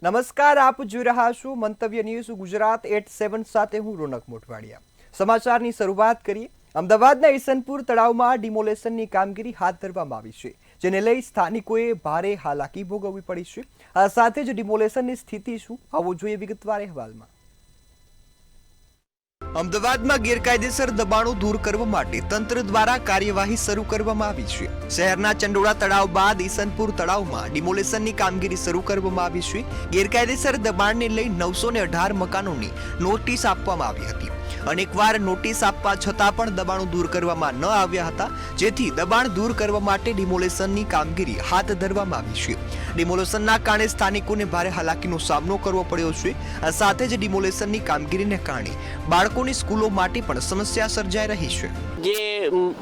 નમસ્કાર, આપ જોઈ રહ્યા છો મંતવ્ય ન્યૂઝ ગુજરાત 87 સાથે હું રોનક મોટવાડિયા। સમાચારની શરૂઆત કરીએ। અમદાવાદના ઈસનપુર તળાવમાં ડિમોલેશનની કામગીરી હાથ ધરવામાં આવી છે, જેને લઈ સ્થાનિકોએ ભારે હાલાકી ભોગવવી પડી છે। આ સાથે જ ડિમોલેશનની સ્થિતિ શું, આવો જોઈએ વિગતવાર અહેવાલમાં। અમદાવાદમાં ગેરકાયદેસર દબાણો દૂર કરવા માટે તંત્ર દ્વારા કાર્યવાહી શરૂ કરવામાં આવી છે। શહેરના ચંડોળા તળાવ બાદ ઈસનપુર તળાવમાં ડિમોલેશનની કામગીરી શરૂ કરવામાં આવી છે। ગેરકાયદેસર દબાણને લઈ 918 મકાનોની નોટિસ આપવામાં આવી હતી। અનેકવાર નોટિસ આપવા છતાં પણ દબાણો દૂર કરવામાં ન આવ્યા હતા, જેથી દબાણ દૂર કરવા માટે ડિમોલેશનની કામગીરી હાથ ધરવામાં આવી છે। ડિમોલેશનના કારણે સ્થાનિકોને ભારે હાલાકીનો સામનો કરવો પડ્યો છે। આ સાથે જ ડિમોલેશનની કામગીરીને કારણે બાળકોની સ્કૂલો માટે પણ સમસ્યા સર્જાઈ રહી છે। જે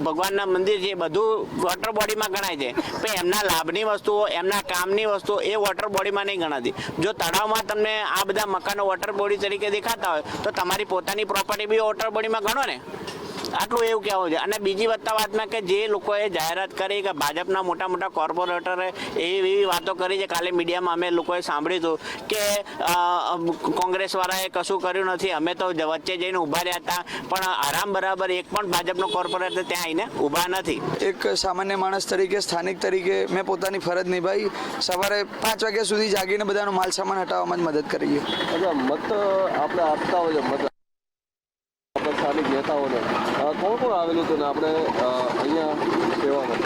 ભગવાનના મંદિર છે બધું વોટર બોડીમાં ગણાય છે, પણ એમના લાભની વસ્તુઓ, એમના કામની વસ્તુઓ એ વોટર બોડીમાં નહીં ગણાતી। જો તળાવમાં તમને આ બધા મકાનો વોટર બોડી તરીકે દેખાતા હોય તો તમારી પોતાની પ્રોપર્ટી બી વોટર બોડીમાં ગણો ને। આટલું એવું કહેવું છે। અને બીજી વાતમાં કે જે લોકોએ જાહેરાત કરી કે ભાજપના મોટા મોટા કોર્પોરેટરે એવી વાતો કરી છે, કાલે મીડિયામાં અમે લોકોએ સાંભળ્યું હતું કે કોંગ્રેસવાળાએ કશું કર્યું નથી, અમે તો વચ્ચે જઈને ઊભા રહ્યા હતા, પણ આરામ બરાબર એક પણ ભાજપનો કોર્પોરેટર ત્યાં આવીને ઊભા નથી। એક સામાન્ય માણસ તરીકે, સ્થાનિક તરીકે મેં પોતાની ફરજ નિભાવી। સવારે 5 વાગ્યા સુધી જાગીને બધાનો માલ સામાન હટાવવામાં જ મદદ કરી છે। મત આપણે આપતા હોય મત સ્થાનિક નેતાઓને કોણ આવેલું હતું ને આપણે અહીંયા સેવામાં?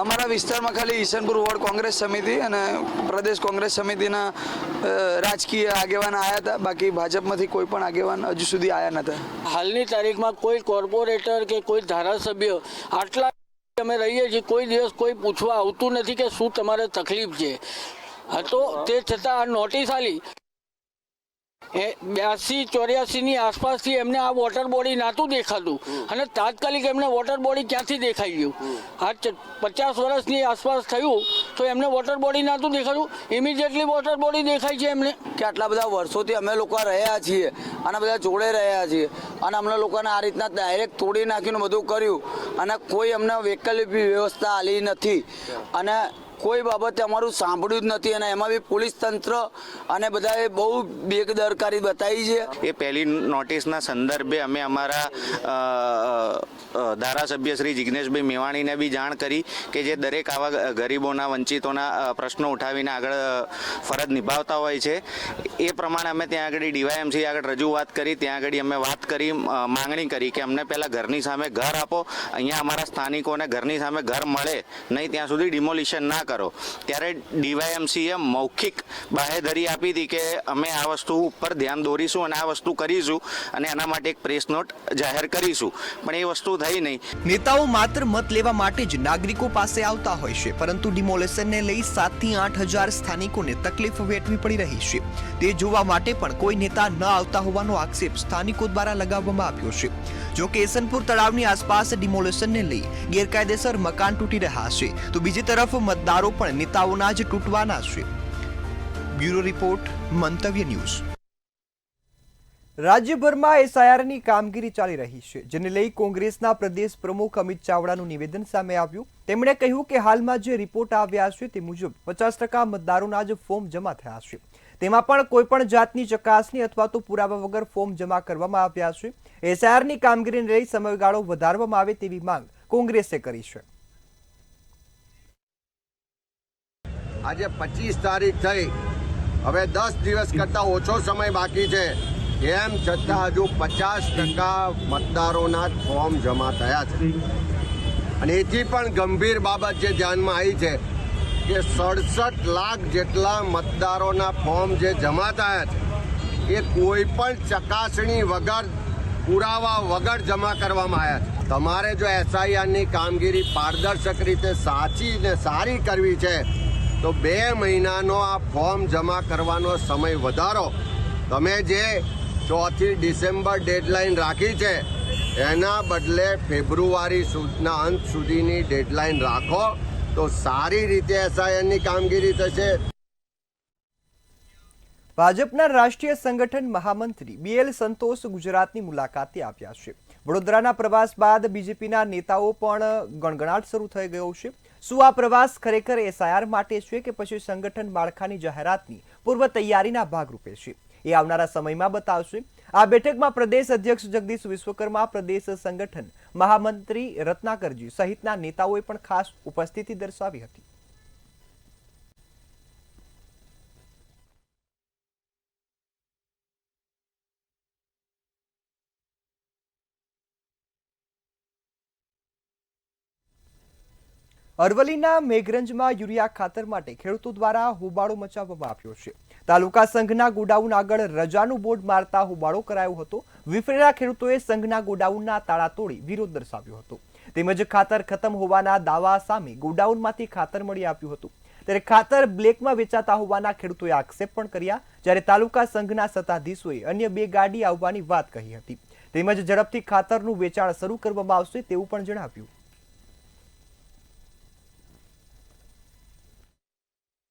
અમારા વિસ્તારમાં ખાલી ઈસનપુર વોર્ડ કોંગ્રેસ સમિતિ અને પ્રદેશ કોંગ્રેસ સમિતિના રાજકીય આગેવાન આવ્યા હતા, બાકી ભાજપમાંથી કોઈ પણ આગેવાન હજુ સુધી આવ્યા નહોતા। હાલની તારીખમાં કોઈ કોર્પોરેટર કે કોઈ ધારાસભ્ય આટલા અમે રહીએ છીએ, કોઈ દિવસ કોઈ પૂછવા આવતું નથી કે શું તમારે તકલીફ છે। તો તે છતાં આ નોટિસ આલી 82-84 ની આસપાસથી એમને આ વોટર બોડી નાતું દેખાતું, અને તાત્કાલિક એમને વોટર બોડી ક્યાંથી દેખાઈ ગયું? આ 50 વર્ષની આસપાસ થયું તો એમને વોટર બોડી નાતું દેખાતું, ઇમિડિયેટલી વોટર બોડી દેખાય છે એમને। કે આટલા બધા વર્ષોથી અમે લોકો રહ્યા છીએ અને બધા જોડે રહ્યા છીએ, અને અમને લોકોને આ રીતના ડાયરેક્ટ તોડી નાખીને બધું કર્યું, અને કોઈ અમને વૈકલ્પિક વ્યવસ્થા આલી નથી, અને કોઈ બાબતે અમારું સાંભળ્યું જ નથી, અને એમાં બી પોલીસ તંત્ર અને બધાએ બહુ બેદરકારી બતાવી છે। એ પહેલી નોટિસના સંદર્ભે અમે અમારા ધારાસભ્ય શ્રી જિગ્નેશભાઈ મેવાણીને બી જાણ કરી કે જે દરેક આવા ગરીબોના, વંચિતોના પ્રશ્નો ઉઠાવીને આગળ ફરજ નિભાવતા હોય છે, એ પ્રમાણે અમે ત્યાં આગળ ડીવાયએમસી આગળ રજૂઆત કરી। ત્યાં આગળ અમે વાત કરી, માંગણી કરી કે અમને પહેલાં ઘરની સામે ઘર આપો, અહીંયા અમારા સ્થાનિકોને ઘરની સામે ઘર મળે નહીં ત્યાં સુધી ડિમોલિશન ના કરો। ત્યારે ડીવાયએમસીએ મૌખિક બાહેધરી આપી હતી કે અમે આ વસ્તુ ઉપર ધ્યાન દોરીશું અને આ વસ્તુ કરીશું અને એના માટે એક પ્રેસ નોટ જાહેર કરીશું, પણ એ વસ્તુ થઈ નહીં। નેતાઓ માત્ર મત લેવા માટે જ નાગરિકો પાસે આવતા હોય છે, પરંતુ ડિમોલેશનને લઈ 7 થી 8 હજાર સ્થાનિકોને તકલીફ વેઠવી પડી રહી છે। તે જોવા માટે પણ કોઈ નેતા ન આવતા હોવાનો આક્ષેપ સ્થાનિકો દ્વારા લગાવવામાં આવ્યો છે। જો કે ઈસનપુર તળાવની આસપાસ ડિમોલેશનને લઈ ગેરકાયદેસર મકાન તૂટી રહ્યા છે, તો બીજી તરફ મતદારો પણ નેતાઓના જ તૂટવાના છે। બ્યુરો રિપોર્ટ, મંતવ્ય ન્યૂઝ। રાજ્યભરમાં એસઆઈઆરની કામગીરી ચાલી રહી છે, જેને લઈ કોંગ્રેસના પ્રદેશ પ્રમુખ અમિત ચાવડાનું નિવેદન સામે આવ્યું। તેમણે કહ્યું કે હાલમાં જે રિપોર્ટ આવ્યા છે તે મુજબ 50% મતદારોના જ ફોર્મ જમા થયા છે, તેમાં પણ કોઈ પણ જાતની ચકાસણી અથવા તો પુરાવા વગર ફોર્મ જમા કરવામાં આવ્યા છે। એસઆઈઆરની કામગીરીને લઈ સમયગાળો વધારવામાં આવે તેવી માંગ કોંગ્રેસે કરી છે। આજે 25 તારીખ થઈ, હવે 10 દિવસ કરતાં ઓછો સમય બાકી છે, એમ છતાં હજુ 50% મતદારોના જ ફોર્મ જમા થયા છે। અને એથી પણ ગંભીર બાબત જે ધ્યાનમાં આવી છે કે 67 લાખ જેટલા મતદારોના ફોર્મ જે જમા થયા છે એ કોઈ પણ ચકાસણી વગર, પુરાવા વગર જમા કરવામાં આવ્યા છે। તમારે જો એસઆઈઆરની કામગીરી પારદર્શક રીતે સાચી ને સારી કરવી છે તો 2 મહિનાનો આ ફોર્મ જમા કરવાનો સમય વધારો। તમે જે 4 ડિસેમ્બર ડેડલાઇન રાખી છે એના બદલે ફેબ્રુઆરીના અંત સુધીની ડેડલાઇન રાખો તો સારી રીતે એસઆઈઆરની કામગીરી થશે। ભાજપના રાષ્ટ્રીય સંગઠન મહામંત્રી BL સંતોષ ગુજરાતની મુલાકાતે આવ્યા છે। વડોદરાના પ્રવાસ બાદ બીજેપીના નેતાઓ પણ ગણગણાટ શરૂ થઈ ગયો છે। શું આ પ્રવાસ ખરેખર SIR માટે છે કે પછી સંગઠન માળખાની જાહેરાતની પૂર્વ તૈયારીના ભાગરૂપે છે, એ આવનારા સમયમાં બતાવશે। આ બેઠકમાં પ્રદેશ અધ્યક્ષ જગદીશ વિશ્વકર્મા, પ્રદેશ સંગઠન મહામંત્રી રત્નાકરજી સહિતના નેતાઓએ પણ ખાસ ઉપસ્થિતિ દર્શાવી હતી। અરવલ્લીના મેઘરંજમાં યુરિયા ખાતર માટે ખેડૂતો દ્વારા હોબાળો મચાવવામાં આવ્યો છે। તાલુકા સંઘના ગોડાઉન આગળ રજાનું બોર્ડ મારતા હોબાળો કરાયો હતો। વિફરેલા ખેડૂતોએ સંઘના ગોડાઉનના તાળા તોડી વિરોધ દર્શાવ્યો હતો। તેમજ ખાતર ખતમ હોવાના દાવા સામે ગોડાઉનમાંથી ખાતર મળી આવ્યું હતું, ત્યારે ખાતર બ્લેકમાં વેચાતા હોવાના ખેડૂતોએ આક્ષેપ પણ કર્યા। જ્યારે તાલુકા સંઘના સત્તાધીશોએ અન્ય 2 ગાડી આવવાની વાત કહી હતી। તેમજ ઝડપથી ખાતરનું વેચાણ શરૂ કરવામાં આવશે તેવું પણ જણાવ્યું।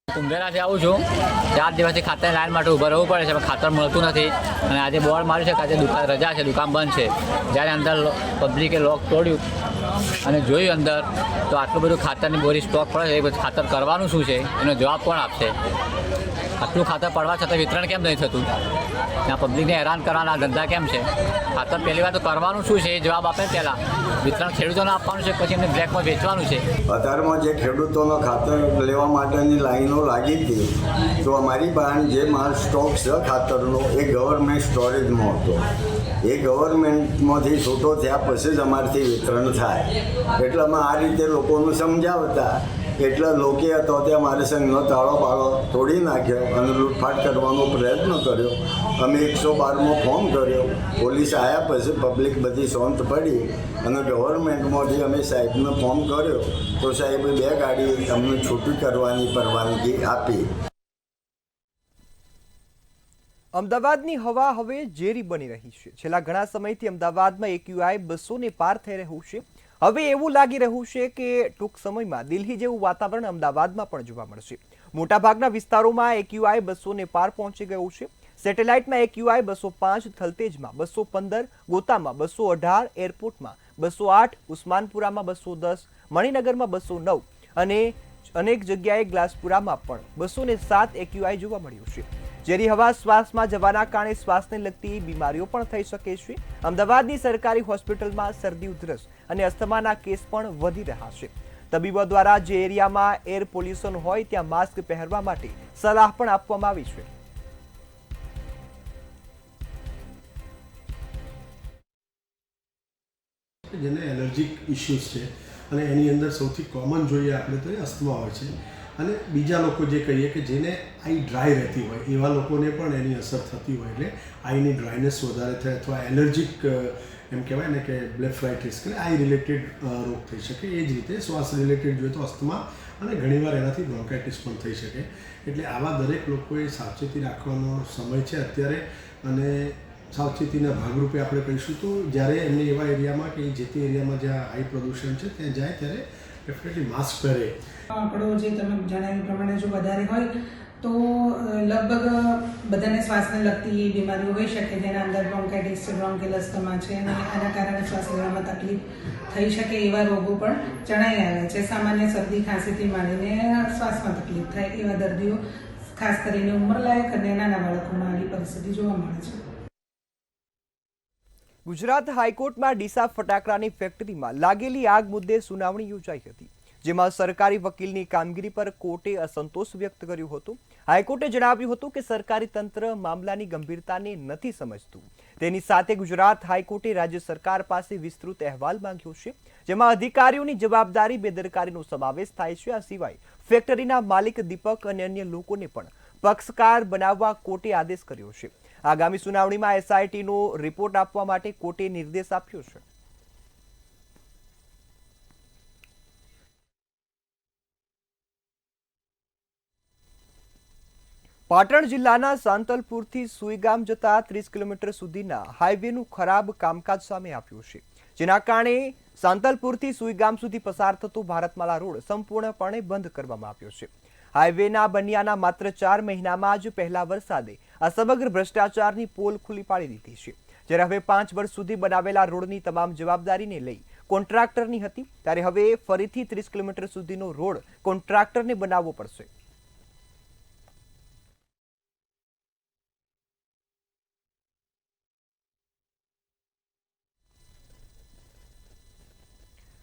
કુંભેરાથી આવું છું। 4 દિવસથી ખાતર લાઈન માટે ઊભા રહેવું પડે છે, પણ ખાતર મળતું નથી અને આજે બોર્ડ માર્યું છે કે આજે દુકાન રજા છે, દુકાન બંધ છે। જ્યારે અંદર પબ્લિકે લોક તોડ્યું અને જોયું અંદર તો આટલું બધું ખાતરની બોરી સ્ટોક પડે છે, એ બધું ખાતર કરવાનું શું છે એનો જવાબ કોણ આપશે? આટલું ખાતર પડવા છતાં વિતરણ કેમ નહીં થતું? આ પબ્લિકને હેરાન કરવાના ધંધા કેમ છે? ખાતર પહેલી વાર તો કરવાનું શું છે એ જવાબ આપે। પહેલાં વિતરણ ખેડૂતોને આપવાનું છે, પછી એમને બ્લેકમાં વેચવાનું છે। અત્યારમાં જે ખેડૂતોનો ખાતર લેવા માટેની લાઈનો લાગી હતી, તો અમારી પાસે જે માલ સ્ટોક છે ખાતરનો એ ગવર્મેન્ટ સ્ટોરેજમાં હતો। એ ગવર્મેન્ટમાંથી છૂટો થયા પછી જ અમારથી વિતરણ થાય, એટલે અમે આ રીતે લોકોનું સમજાવતા એટલે લોકો હતો તે અમારે સંઘનો તાળો બાળો તોડી નાખ્યો અને લૂંટફાટ કરવાનો પ્રયત્ન કર્યો। અમે 112માં ફોન કર્યો, પોલીસ આવ્યા પછી પબ્લિક બધી શાંત પડી અને ગવર્મેન્ટમાંથી અમે સાહેબને ફોન કર્યો તો સાહેબે 2 ગાડી અમને છૂટી કરવાની પરવાનગી આપી। અમદાવાદની હવા હવે ઝેરી બની રહી છે। છેલ્લા ઘણા સમયથી અમદાવાદમાં AQI 200 પાર થઈ રહ્યું છે। હવે એવું લાગી રહ્યું છે કે ટૂંક સમયમાં દિલ્હી જેવું વાતાવરણ અમદાવાદમાં પણ જોવા મળશે। મોટાભાગના વિસ્તારોમાં AQI 200 પાર પહોંચી ગયું છે। સેટેલાઇટમાં AQI 205, થલતેજમાં 215, ગોતામાં 218, એરપોર્ટમાં 208, ઉસ્માનપુરામાં 210, મણિનગરમાં 209 અને અનેક જગ્યાએ ગ્લાસપુરામાં પણ 207 AQI જોવા મળ્યું છે। ઝેરી હવા શ્વાસમાં જવાના કારણે શ્વાસને લગતી બીમારીઓ પણ થઈ શકે છે। અમદાવાદની સરકારી હોસ્પિટલમાં શરદી, ઉધરસ અને અસ્થમાના કેસ પણ વધી રહ્યા છે। તબીબો દ્વારા જે એરિયામાં એર પોલ્યુશન હોય ત્યાં માસ્ક પહેરવા માટે સલાહ પણ આપવામાં આવી છે। જેને એલર્જીક ઇશ્યુઝ છે અને એની અંદર સૌથી કોમન જોઈએ આપણે તો એ અસ્થમા હોય છે। અને બીજા લોકો જે કહીએ કે જેને આઈ ડ્રાય રહેતી હોય એવા લોકોને પણ એની અસર થતી હોય, એટલે આઈની ડ્રાયનેસ વધારે થાય અથવા એલર્જીક એમ કહેવાય ને કે બ્લેફરાઇટિસ કે આઈ રિલેટેડ રોગ થઈ શકે। એ જ રીતે શ્વાસ રિલેટેડ જોઈએ તો અસ્થમા અને ઘણીવાર એનાથી બ્રોન્કાઇટિસ પણ થઈ શકે। એટલે આવા દરેક લોકોએ સાવચેતી રાખવાનો સમય છે અત્યારે, અને સાવચેતીના ભાગરૂપે આપણે કહીશું તો જ્યારે એમને એવા એરિયામાં કે જે તે એરિયામાં જ્યાં હાઈ પ્રદૂષણ છે ત્યાં જાય ત્યારે ડેફિનેટલી માસ્ક પહેરે। આંકડો જે તમે જણાવ્યા પ્રમાણે જો વધારે હોય તો લગભગ બધાને શ્વાસને લગતી બીમારીઓ હોઈ શકે, જેના અંદર બ્રોન્કાઇટિસ છે, બ્રોન્કિયલ અસ્થમા છે અને આના કારણે શ્વાસ લેવામાં તકલીફ થઈ શકે એવા રોગો પણ જણાઈ આવ્યા છે। સામાન્ય શરદી ખાંસીથી માંડીને શ્વાસમાં તકલીફ થાય એવા દર્દીઓ ખાસ કરીને ઉંમરલાયક અને નાના બાળકોમાં આવી પરિસ્થિતિ જોવા મળે છે। ગુજરાત હાઈકોર્ટમાં ડીસા ફટાકડાની ફેક્ટરીમાં લાગેલી આગ મુદ્દે સુનાવણી યોજાઈ હતી, જેમાં સરકારી વકીલની કામગીરી પર કોર્ટે અસંતોષ વ્યક્ત કર્યો હતો। હાઈકોર્ટે જણાવ્યું હતું કે સરકારી તંત્ર મામલાની ગંભીરતાને નથી સમજતું। તેની સાથે ગુજરાત હાઈકોર્ટે રાજ્ય સરકાર પાસે વિસ્તૃત અહેવાલ માંગ્યો છે, જેમાં અધિકારીઓની જવાબદારી, બેદરકારીનો સમાવેશ થાય છે। આ સિવાય ફેક્ટરીના માલિક દીપક અને અન્ય લોકોને પણ પક્ષકાર બનાવવા કોર્ટે આદેશ કર્યો છે। આગામી સુનાવણીમાં SITનો રિપોર્ટ આપવા માટે કોર્ટે નિર્દેશ આપ્યો છે। પાટણ જિલ્લાના સાંતલપુરથી સુઈગામ જતા 30 કિલોમીટર સુધીના હાઈવેનું ખરાબ કામકાજ સામે આવ્યું છે, જેના કારણે સાંતલપુરથી સુઈગામ સુધી પસાર થતો ભારતમાલા રોડ સંપૂર્ણપણે બંધ કરવામાં આવ્યો છે। હાઈવેના બન્યાના માત્ર 4 મહિનામાં જ પહેલા વરસાદે આ સમગ્ર ભ્રષ્ટાચારની પોલ ખુલ્લી પાડી દીધી છે. જ્યારે હવે 5 વર્ષ સુધી બનાવેલા રોડની તમામ જવાબદારીને લઈ કોન્ટ્રાક્ટરની હતી, ત્યારે હવે ફરીથી 30 કિલોમીટર સુધીનો રોડ કોન્ટ્રાક્ટરને બનાવવો પડશે.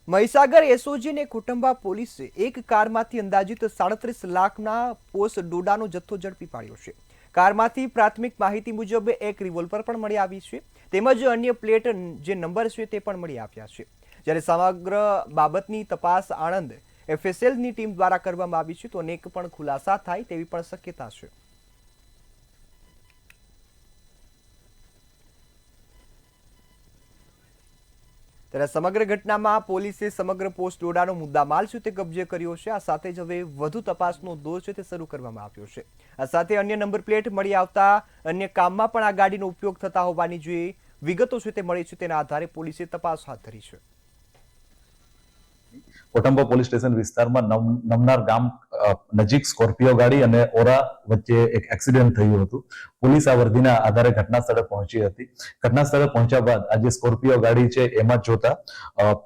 મહીસાગર એસઓજી અને કુટુંબા પોલીસે એક કારમાંથી અંદાજિત 37 લાખના પોસ ડોડાનો જથ્થો ઝડપી પાડ્યો છે. કારમાંથી પ્રાથમિક માહિતી મુજબ એક રિવોલ્વર પણ મળી આવી છે, તેમજ અન્ય પ્લેટ જે નંબર છે તે પણ મળી આવ્યા છે. જ્યારે સમગ્ર બાબતની તપાસ આણંદ એફએસએલની ટીમ દ્વારા કરવામાં આવી છે, તો અનેક પણ ખુલાસા થાય તેવી પણ શક્યતા છે. ત્યારે સમગ્ર ઘટનામાં પોલીસે સમગ્ર પોસ્ટ ડોડાનો મુદ્દામાલ છે તે કબજે કર્યો છે. આ સાથે જ હવે વધુ તપાસનો દોર છે તે શરૂ કરવામાં આવ્યો છે. આ સાથે અન્ય નંબર પ્લેટ મળી આવતા અન્ય કામમાં પણ આ ગાડીનો ઉપયોગ થતા હોવાની જે વિગતો છે તે મળી છે, તેના આધારે પોલીસે તપાસ હાથ ધરી છે. કોટંબા પોલીસ સ્ટેશન વિસ્તારમાં નમનાર ગામ નજીક સ્કોર્પિયો ગાડી અને ઓરા વચ્ચે એક એક્સિડન્ટ થયું હતું. પોલીસ આ વર્દીના આધારે ઘટના સ્થળે પહોંચી હતી. ઘટના સ્થળે પહોંચ્યા બાદ આ જે સ્કોર્પિયો ગાડી છે એમાં જોતા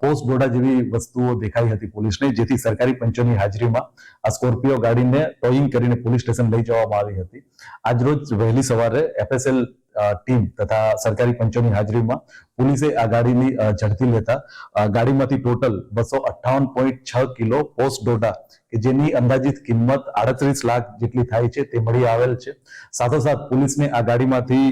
પોસ્ટ ડોડા જેવી વસ્તુઓ દેખાઈ હતી પોલીસને, જેથી સરકારી પંચોની હાજરીમાં આ સ્કોર્પિયો ગાડીને ટોઈંગ કરીને પોલીસ સ્ટેશન લઈ જવામાં આવી હતી. આજરોજ વહેલી સવારે એફએસએલ ટીમ તથા સરકારી પંચોની હાજરીમાં પોલીસે આ ગાડીની ઝડપી લેતા ગાડીમાંથી ટોટલ 258.6 કિલો પોસ્ટ ડોડા કે જેની અંદાજિત કિંમત 38 લાખ જેટલી થાય છે તે મળી આવેલ છે. સાથોસાથ પોલીસને આ ગાડીમાંથી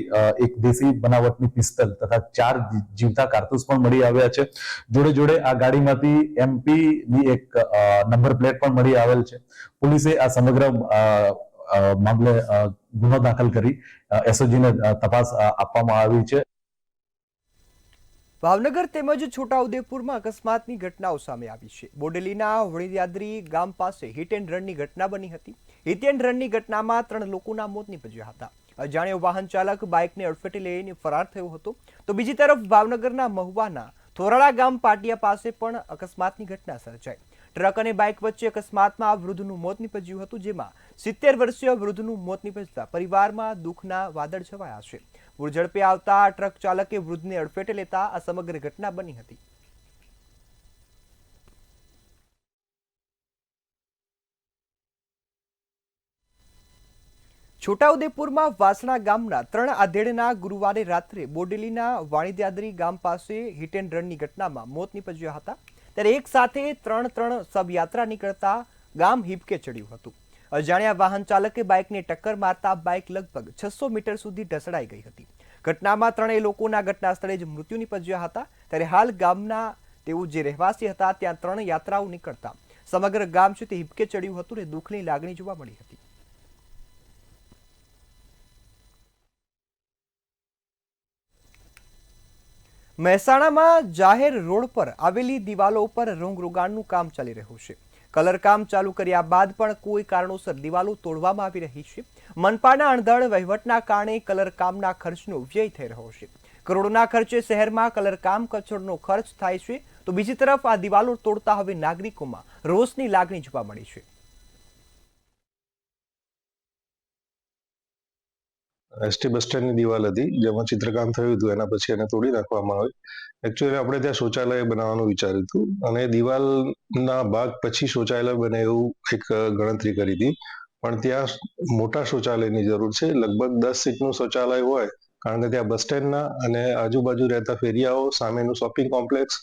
એક દેશી બનાવટની પિસ્તલ તથા 4 જીવતા કારતૂસ પણ મળી આવ્યા છે. જોડે જોડે આ ગાડીમાંથી એમપી ની એક નંબર પ્લેટ પણ મળી આવેલ છે. પોલીસે આ સમગ્ર મામલે ગુનો દાખલ કરી એસઓજીને તપાસ આપવામાં આવી છે. ભાવનગર તેમજ છોટાઉદેપુરમાં અકસ્માતની ઘટનાઓ સામે આવી છે. બોડેલીના વણીયાદરી ગામ પાસે હિટ એન્ડ રનની ઘટના બની હતી. હિટ એન્ડ રનની ઘટનામાં 3 લોકોના મોત નીપજ્યા હતા. અજાણ્યો વાહન ચાલક બાઇકને અડફેટે લઈને ફરાર થયો હતો, તો બીજી તરફ ભાવનગરના મહુવાના થોરાળા ગામ પાટિયા પાસે પણ અકસ્માતની ઘટના સર્જાઈ. ટ્રક અને બાઇક વચ્ચે અકસ્માતમાં વૃદ્ધનું મોત નીપજ્યું હતું, જેમાં 70 વર્ષીય વૃદ્ધનું મોત નીપજતા પરિવારમાં દુઃખના વાદળ છવાયા છે. પૂર ઝડપે આવતા ટ્રક ચાલકે વૃદ્ધને અડફેટે લેતા આ સમગ્ર ઘટના બની હતી. છોટાઉદેપુરમાં વાસણા ગામના 3 આધેડના ગુરુવારે રાત્રે બોડેલીના વાણીદ્યાદરી ગામ પાસે હિટ એન્ડ રનની ઘટનામાં મોત નીપજ્યા હતા. ત્યારે એક સાથે 3 શબયાત્રા નીકળતા ગામ હિબકે ચડ્યું હતું. અજાણ્યા વાહન ચાલકે બાઇકને ટક્કર મારતા બાઇક લગભગ 600 મીટર સુધી ઢસડાઈ ગઈ હતી. ઘટનામાં 3 લોકોના ઘટના સ્થળે જ મૃત્યુ નીપજ્યા હતા. ત્યારે હાલ ગામના તેઓ જે રહેવાસી હતા ત્યાં 3 યાત્રાઓ નીકળતા સમગ્ર ગામ છે તે હિબકે ચડ્યું હતું અને દુઃખની લાગણી જોવા મળી હતી. મહેસાણામાં જાહેર રોડ પર આવેલી દિવાલો ઉપર રંગરોગાનનું કામ ચાલી રહ્યું છે. કલર કામ ચાલુ કર્યા બાદ પણ કોઈ કારણોસર દિવાલો તોડવામાં આવી રહી છે. મનપાના અણધડ વહીવટના કારણે કલર કામના ખર્ચનો વ્યય થઈ રહ્યો છે. કરોડોના ખર્ચે શહેરમાં કલર કામ કચોડનો ખર્ચ થાય છે, તો બીજી તરફ આ દિવાલો તોડતા હવે નાગરિકોમાં રોષની લાગણી જોવા મળી છે. એસટી બસ સ્ટેન્ડની દિવાલ હતી જેમાં ચિત્રકામ થયું હતું, એના પછી એને તોડી નાખવામાં આવી. એકચ્યુઅલી આપણે ત્યાં શૌચાલય બનાવવાનું વિચાર્યું હતું અને દિવાલના ભાગ પછી શૌચાલય બને એવું એક ગણતરી કરી હતી, પણ ત્યાં મોટા શૌચાલયની જરૂર છે. લગભગ 10 સીટનું શૌચાલય હોય, કારણ કે ત્યાં બસ સ્ટેન્ડના અને આજુબાજુ રહેતા ફેરિયાઓ, સામેનું શોપિંગ કોમ્પ્લેક્સ,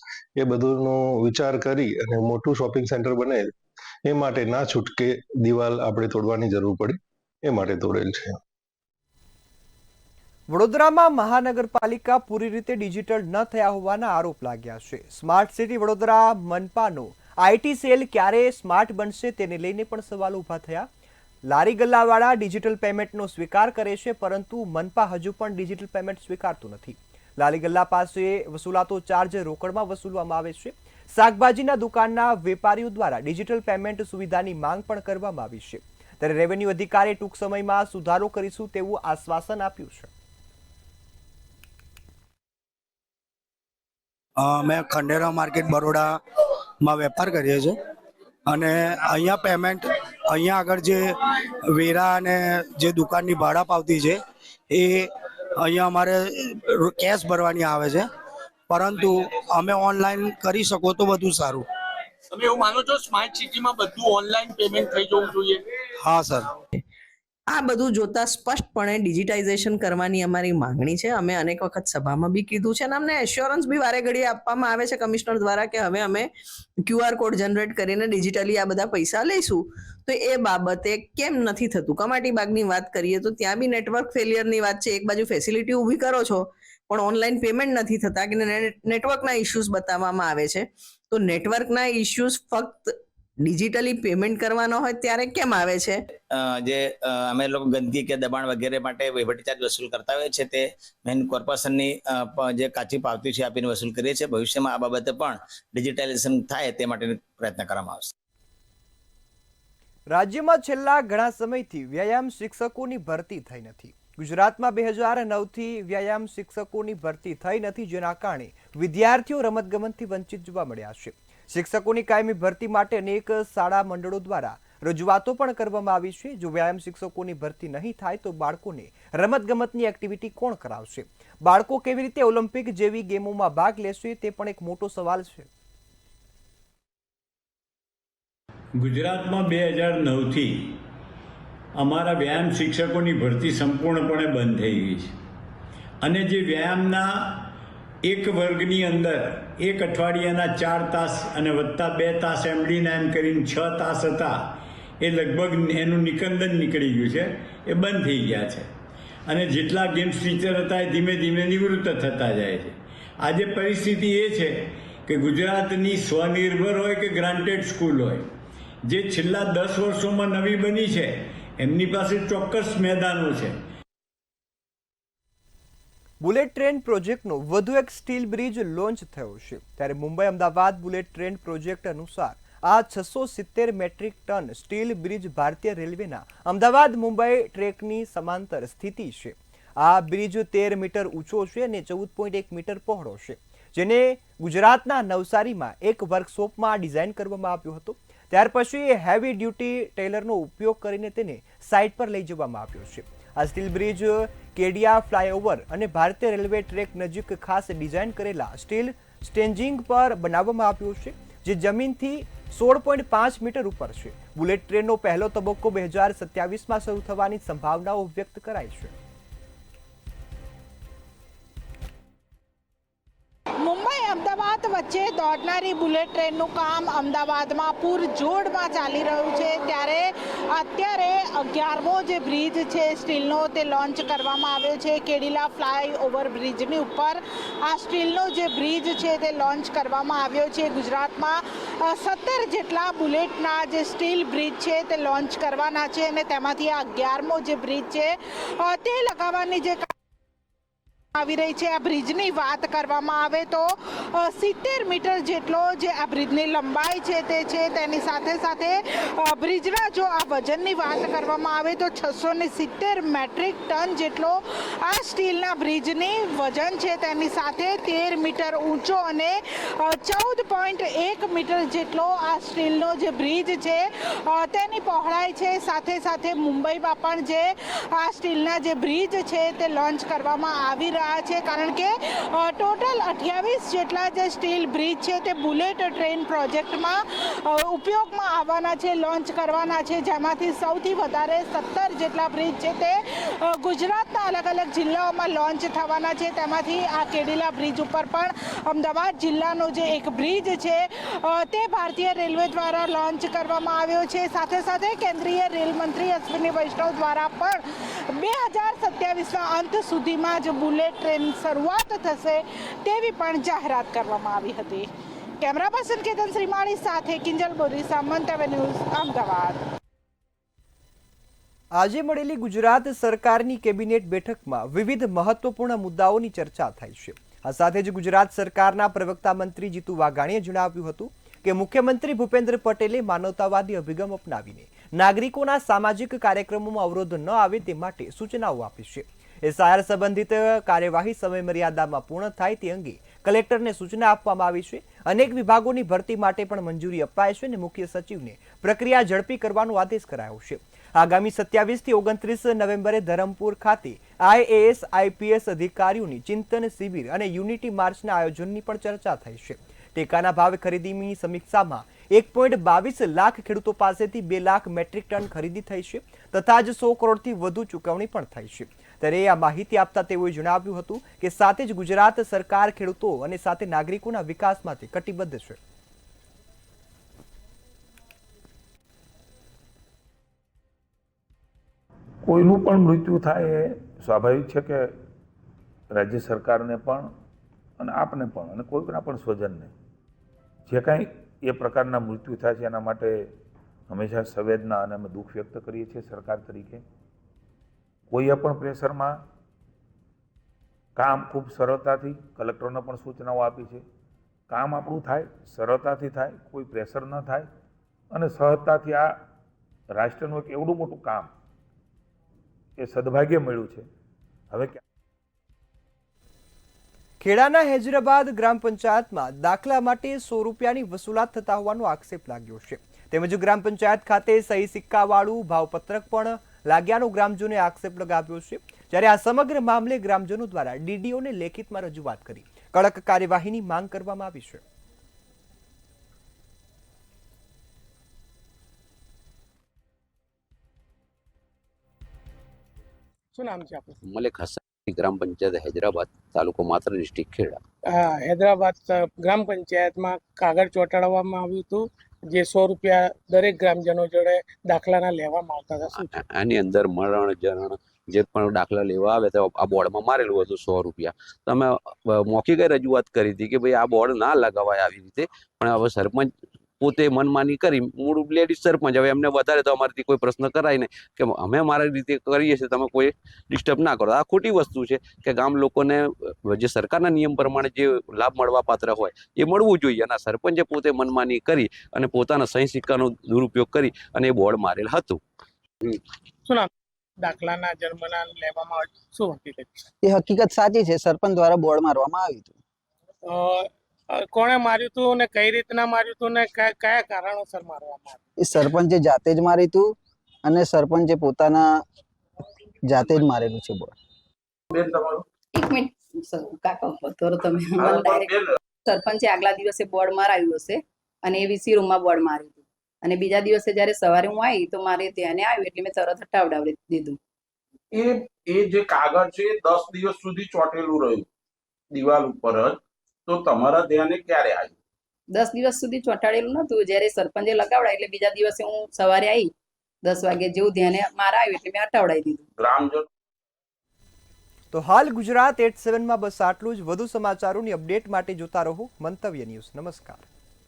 એ બધુંનો વિચાર કરી અને મોટું શોપિંગ સેન્ટર બને એ માટે ના છૂટકે દિવાલ આપણે તોડવાની જરૂર પડી, એ માટે તોડેલ છે. વડોદરામાં મહાનગરપાલિકા પૂરી રીતે ડિજિટલ ન થયા હોવાના આરોપ લાગ્યા છે. સ્માર્ટ સિટી વડોદરા મનપાનો આઈટી સેલ ક્યારે સ્માર્ટ બનશે તેને લઈને પણ સવાલો ઊભા થયા. લારી ગલ્લાવાળા ડિજિટલ પેમેન્ટનો સ્વીકાર કરે છે, પરંતુ મનપા હજુ પણ ડિજિટલ પેમેન્ટ સ્વીકારતું નથી. લારી ગલ્લા પાસે વસૂલાતો ચાર્જ રોકડમાં વસૂલવામાં આવે છે. શાકભાજીના દુકાનના વેપારીઓ દ્વારા ડિજિટલ પેમેન્ટ સુવિધાની માંગ પણ કરવામાં આવી છે. ત્યારે રેવન્યુ અધિકારીએ ટૂંક સમયમાં સુધારો કરીશું તેવું આશ્વાસન આપ્યું છે. મેં ખંડેરા માર્કેટ બરોડામાં વેપાર કરીએ છીએ અને અહીંયા પેમેન્ટ અહીંયા આગળ જે વેરા અને જે દુકાનની ભાડા પાવતી છે એ અહીંયા અમારે કેશ ભરવાની આવે છે, પરંતુ અમે ઓનલાઈન કરી શકો તો વધુ સારું. તમે એવું માનો છો સ્માર્ટ સિટીમાં બધું ઓનલાઈન પેમેન્ટ થઈ જવું જોઈએ? હા સર. આ બધું જોતા સ્પષ્ટપણે ડિજિટાઇઝેશન કરવાની અમારી માંગણી છે. અમે અનેક વખત સભામાં બી કીધું છે અને અમને એશ્યોરન્સ બી વારે ઘડીએ આપવામાં આવે છે કમિશનર દ્વારા કે હવે અમે QR કોડ જનરેટ કરીને ડિજિટલી આ બધા પૈસા લઈશું. તો એ બાબતે કેમ નથી થતું? કમાટીબાગની વાત કરીએ તો ત્યાં બી નેટવર્ક ફેલિયરની વાત છે. એક બાજુ ફેસિલિટી ઊભી કરો છો પણ ઓનલાઈન પેમેન્ટ નથી થતા કે નેટવર્કના ઇશ્યુઝ બતાવવામાં આવે છે. તો નેટવર્કના ઇશ્યુઝ ફક્ત ડિજિટલી પેમેન્ટ કરવાનો હોય ત્યારે કેમ આવે છે? જે અમે લોકો ગંદકી કે દબાણ વગેરે માટે વહીવટી ચાર્જ વસૂલ કરતા હોય છે તે મેઇન કોર્પોરેશનની જે કાચી પાવતી છે આપીને વસૂલ કરીએ છીએ. ભવિષ્યમાં આ બાબતે પણ ડિજિટાઇઝેશન થાય તે માટે પ્રયત્ન કરવામાં આવશે. રાજ્યમાં છેલ્લા ઘણા સમયથી વ્યાયામ શિક્ષકોની ભરતી થઈ નથી. ગુજરાતમાં 2009થી વ્યાયામ શિક્ષકોની ભરતી થઈ નથી, જેના કારણે વિદ્યાર્થીઓ રમતગમતથી વંચિત જોવા મળ્યા છે. શિક્ષકોની કાયમી ભરતી માટે અનેક શાળા મંડળો દ્વારા રજૂઆતો પણ કરવામાં આવી છે. જો વ્યાયામ શિક્ષકોની ભરતી નહીં થાય તો બાળકોને રમતગમતની એક્ટિવિટી કોણ કરાવશે? બાળકો કેવી રીતે ઓલિમ્પિક જેવી ગેમોમાં ભાગ લેશે તે પણ એક મોટો સવાલ છે. ગુજરાતમાં 2009થી અમારા વ્યાયામ શિક્ષકોની ભરતી સંપૂર્ણપણે બંધ થઈ ગઈ છે અને જે વ્યાયામના એક વર્ગની અંદર એક અઠવાડિયાના 4 તાસ અને વત્તા 2 તાસ એમડીના એમ કરીને 6 તાસ હતા, એ લગભગ એનું નિકંદન નીકળી ગયું છે, એ બંધ થઈ ગયા છે. અને જેટલા ગેમ્સ ટીચર હતા એ ધીમે ધીમે નિવૃત્ત થતા જાય છે. આજે પરિસ્થિતિ એ છે કે ગુજરાતની સ્વનિર્ભર હોય કે ગ્રાન્ટેડ સ્કૂલ હોય, જે છેલ્લા 10 વર્ષોમાં નવી બની છે એમની પાસે ચોક્કસ મેદાનો છે. બુલેટ ટ્રેન પ્રોજેક્ટનો વધુ એક સ્ટીલ બ્રિજ લોન્ચ થયો છે. ત્યારે Mumbai Ahmedabad bullet train project અનુસાર આ 670 મેટ્રિક ટન સ્ટીલ બ્રિજ ભારતીય રેલવેના અમદાવાદ મુંબઈ ટ્રેકની સમાંતર સ્થિતિ છે. આ બ્રિજ 13 મીટર ઊંચો છે અને 14.1 મીટર પહોળો છે, જેને ગુજરાતના નવસારીમાં એક વર્કશોપમાં ડિઝાઇન કરવામાં આવ્યો હતો. ત્યાર પછી હેવી ડ્યુટી ટેલરનો ઉપયોગ કરીને તેને સાઇટ પર લઈ જવામાં આવ્યો છે. આ સ્ટીલ બ્રિજ કેડિયા ફ્લાયઓવર અને ભારતીય રેલવે ટ્રેક નજીક ખાસ ડિઝાઇન કરેલા સ્ટીલ સ્ટેન્જિંગ પર બનાવવામાં આવ્યો છે, જે જમીનથી 16.5 મીટર ઉપર છે. બુલેટ ટ્રેનનો પહેલો તબક્કો 2027માં શરૂ થવાની સંભાવનાઓ વ્યક્ત કરાઈ છે. મુંબઈ અમદાવાદ વચ્ચે દોડનારી બુલેટ ટ્રેનનું કામ અમદાવાદમાં પૂરજોડમાં ચાલી રહ્યું છે. ત્યારે અત્યારે 11મો જે બ્રિજ છે સ્ટીલનો તે લોન્ચ કરવામાં આવ્યો છે. કેડિલા ફ્લાય ઓવર બ્રિજની ઉપર આ સ્ટીલનો જે બ્રિજ છે તે લોન્ચ કરવામાં આવ્યો છે. ગુજરાતમાં 17 જેટલા બુલેટના જે સ્ટીલ બ્રિજ છે તે લોન્ચ કરવાના છે અને તેમાંથી આ 11મો જે બ્રિજ છે તે લગાવવાની જે આવી રહી છે. આ બ્રિજની વાત કરવામાં આવે તો 70 મીટર જેટલો જે આ બ્રિજની લંબાઈ છે તે છે. તેની સાથે સાથે બ્રિજના જો આ વજનની વાત કરવામાં આવે તો 670 મેટ્રિક ટન જેટલો આ સ્ટીલના બ્રિજની વજન છે. તેની સાથે 13 મીટર ઊંચો અને 14.1 મીટર જેટલો આ સ્ટીલનો જે બ્રિજ છે તેની પહોળાઈ છે. સાથે સાથે મુંબઈમાં પણ જે આ સ્ટીલના જે બ્રિજ છે તે લોન્ચ કરવામાં આવી રહ્યા છે, કારણ કે ટોટલ 28 જેટલા જે સ્ટીલ બ્રિજ છે તે બુલેટ ટ્રેન પ્રોજેક્ટમાં ઉપયોગમાં આવવાના છે, લોન્ચ કરવાના છે, જેમાંથી સૌથી વધારે 17 જેટલા બ્રિજ છે તે ગુજરાતના અલગ અલગ જિલ્લાઓમાં લોન્ચ થવાના છે. તેમાંથી આ કેડિલા બ્રિજ ઉપર પણ અમદાવાદ જિલ્લાનો જે એક બ્રિજ છે તે ભારતીય રેલવે દ્વારા લોન્ચ કરવામાં આવ્યો છે. સાથે સાથે કેન્દ્રીય રેલ મંત્રી અશ્વિની વૈષ્ણવ દ્વારા પણ 2027ના અંત સુધીમાં જ બુલેટ ટ્રેન શરૂઆત થશે તેવી પણ જાહેરાત કરવામાં આવી હતી. કેમેરા પર્સન કેતન શ્રીમાળી સાથે કિંજલ બોરીસા, મંતવ્ય ન્યૂઝ, અમદાવાદ. આજે મળેલી ગુજરાત સરકારની કેબિનેટ બેઠકમાં વિવિધ મહત્વપૂર્ણ મુદ્દાઓની ચર્ચા થઈ છે. આ સાથે જ ગુજરાત સરકારના પ્રવક્તા મંત્રી જીતુ વાઘાણીએ જણાવ્યું હતું કે મુખ્યમંત્રી ભૂપેન્દ્ર પટેલે માનવતાવાદી અભિગમ અપનાવીને નાગરિકોના સામાજિક કાર્યક્રમોમાં અવરોધ ન આવે તે માટે સૂચનાઓ આપી છે. એસઆઈઆર સંબંધિત કાર્યવાહી સમય મર્યાદામાં પૂર્ણ થાય તે અંગે કલેક્ટરને સૂચના આપવામાં આવી છે. અનેક વિભાગોની ભરતી માટે પણ મંજૂરી અપાઈ છે અને મુખ્ય સચિવને પ્રક્રિયા ઝડપી કરવાનો આદેશ કરાયો છે. આગામી 27 થી 29 નવેમ્બરે ધરમપુર ખાતે IAS IPS અધિકારીઓની ચિંતન શિબિર અને યુનિટી માર્ચના આયોજનની પણ ચર્ચા થઈ છે. ટેકાના ભાવે ખરીદીની સમીક્ષામાં 1.22 લાખ ખેડૂતો પાસેથી 2 લાખ મેટ્રિક ટન ખરીદી થઈ છે તથા જ 100 કરોડથી વધુ ચૂકવણી પણ થઈ છે. ત્યારે આ માહિતી આપતા તેઓએ જણાવ્યું હતું કે સાથે જ ગુજરાત સરકાર ખેડૂતો અને સાથે નાગરિકોના વિકાસ માટે કટિબદ્ધ છે. કોઈનું પણ મૃત્યુ થાય એ સ્વાભાવિક છે કે રાજ્ય સરકારને પણ અને આપને પણ અને કોઈના પણ સ્વજનને જે કાંઈ એ પ્રકારના મૃત્યુ થાય છે એના માટે હંમેશા સંવેદના અને અમે દુઃખ વ્યક્ત કરીએ છીએ સરકાર તરીકે. કોઈએ પણ પ્રેશરમાં કામ ખૂબ સરળતાથી કલેક્ટરોને પણ સૂચનાઓ આપી છે. કામ આપણું થાય, સરળતાથી થાય, કોઈ પ્રેશર ન થાય અને સહજતાથી આ રાષ્ટ્રનું એક એવડું મોટું કામ એ સદભાગ્ય મળ્યું છે. હવે ખેડાના હેજરાબાદ ગ્રામ પંચાયતમાં દાખલા માટે 100 રૂપિયાની વસૂલાત થતા હોવાનો આક્ષેપ લાગ્યો છે. તેમજ ગ્રામ પંચાયત ખાતે સહી સિક્કાવાળું ભાવપત્રક પણ લાગ્યાનો ગ્રામજનોએ આક્ષેપ લગાવ્યો છે. જ્યારે આ સમગ્ર મામલે ગ્રામજનો દ્વારા ડીડીઓને લેખિતમાં રજૂઆત કરી કડક કાર્યવાહીની માંગ કરવામાં આવી છે. શું નામ છે આપનું? મલેક હસન, ગ્રામ પંચાયત હૈદરાબાદ, તાલુકો માત્ર, ડિસ્ટ્રિક્ટ ખેડા. હૈદરાબાદ ગ્રામ પંચાયતમાં કાગળ ચોંટાડવામાં આવ્યું હતું જે 100 રૂપિયા દરેક ગ્રામજનો જોડે દાખલાના લેવામાં આવતા હતા. શું આની અંદર મરણ જરણ જે પણ દાખલા લેવા આવે તો આ બોર્ડમાં મારેલું હતું 100 રૂપિયા. તમે મૌખિક રજૂઆત કરી હતી કે ભાઈ આ બોર્ડ ના લગાવાય આવી રીતે, પણ હવે સરપંચ પોતે મનમાની કરી, મૂળ લેડીઝ સરપંચ, હવે એમને વધારે તો અમારાથી કોઈ પ્રશ્ન કરાય નહીં કે અમે મારી રીતે કરીએ છીએ, તમે કોઈ ડિસ્ટર્બ ના કરો. આ ખોટી વસ્તુ છે કે ગામ લોકોને જે સરકારના નિયમ પ્રમાણે જે લાભ મળવા પાત્ર હોય એ મળવું જોઈએ. અને સરપંચે પોતે મનમાની કરી અને પોતાના સહી સિક્કાનો દુરુપયોગ કરી અને એ બોર્ડ મારેલ હતું. શું નામ? દાખલાના જન્મના લેવામાં આવે શું હકીકત છે? એ હકીકત સાચી છે. સરપંચ દ્વારા બોર્ડ મારવામાં આવ્યું હતું. કોણે માર્યું હતું ને કઈ રીતના માર્યું હતું ને કયા કારણોસર મારવામાં આવ્યું? એ સરપંચે જાતે જ માર્યું હતું અને સરપંચે પોતાના જાતે જ મારેલું છે બોર્ડ. બેન તમારું? એક મિનિટ કાકા થોડો તમે સરપંચે આગલા દિવસે બોર્ડ મારાયું હશે અને એ વીસી રૂમમાં બોર્ડ માર્યું હતું અને બીજા દિવસે જ્યારે સવારે હું આવી તો મારે ધ્યાને આવ્યું એટલે મેં તરત હટાવડાવી દીધું. એ જે કાગળ છે 10 દિવસ સુધી ચોંટેલું રહ્યું દિવાલ ઉપર જ, તો તમારા ધ્યાને ક્યારે આવ્યું? 10 દિવસ સુધી ચોંટાડેલું નતું. જ્યારે સરપંચે લગાવડા એટલે બીજા દિવસે હું સવારે આવી 10 વાગે જેવું ધ્યાને મારા આવ્યું એટલે મેં હટાવડાવી દીધું. ગ્રામજનો. તો હાલ ગુજરાત 87 માં બસ આટલું જ. વધુ સમાચારોની અપડેટ માટે જોતા રહો મંતવ્ય ન્યૂઝ. નમસ્કાર.